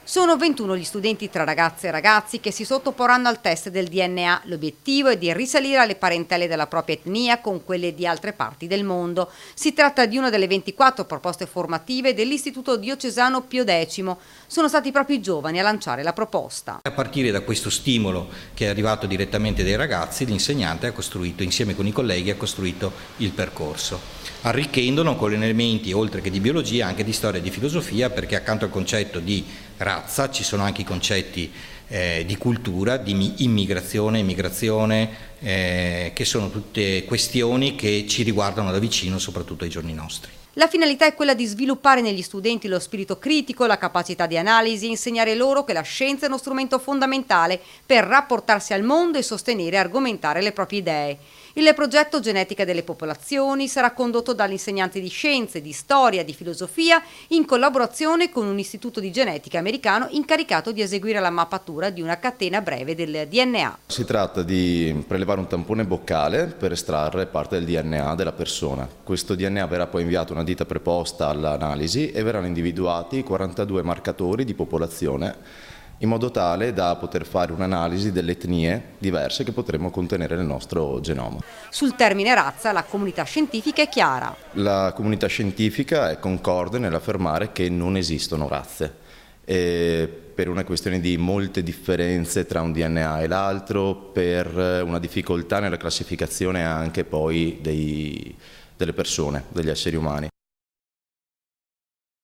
Sono 21 gli studenti tra ragazze e ragazzi che si sottoporranno al test del DNA. L'obiettivo è di risalire alle parentele della propria etnia con quelle di altre parti del mondo. Si tratta di una delle 24 proposte formative dell'Istituto Diocesano Pio X. Sono stati proprio i giovani a lanciare la proposta. A partire da questo stimolo che è arrivato direttamente dai ragazzi, l'insegnante ha costruito, insieme con i colleghi, ha costruito il percorso, arricchendolo con elementi, oltre che di biologia, anche di storia e di filosofia, perché accanto al concetto di razza ci sono anche i concetti di cultura, di immigrazione, emigrazione, che sono tutte questioni che ci riguardano da vicino, soprattutto ai giorni nostri. La finalità è quella di sviluppare negli studenti lo spirito critico, la capacità di analisi e insegnare loro che la scienza è uno strumento fondamentale per rapportarsi al mondo e sostenere e argomentare le proprie idee. Il progetto Genetica delle popolazioni sarà condotto dagli insegnanti di scienze, di storia, di filosofia, in collaborazione con un istituto di genetica americano incaricato di eseguire la mappatura di una catena breve del DNA. Si tratta di prelevare un tampone boccale per estrarre parte del DNA della persona. Questo DNA verrà poi inviato a una ditta preposta all'analisi e verranno individuati 42 marcatori di popolazione in modo tale da poter fare un'analisi delle etnie diverse che potremmo contenere nel nostro genoma. Sul termine razza la comunità scientifica è chiara. La comunità scientifica è concorde nell'affermare che non esistono razze. Per una questione di molte differenze tra un DNA e l'altro, per una difficoltà nella classificazione anche poi delle persone, degli esseri umani.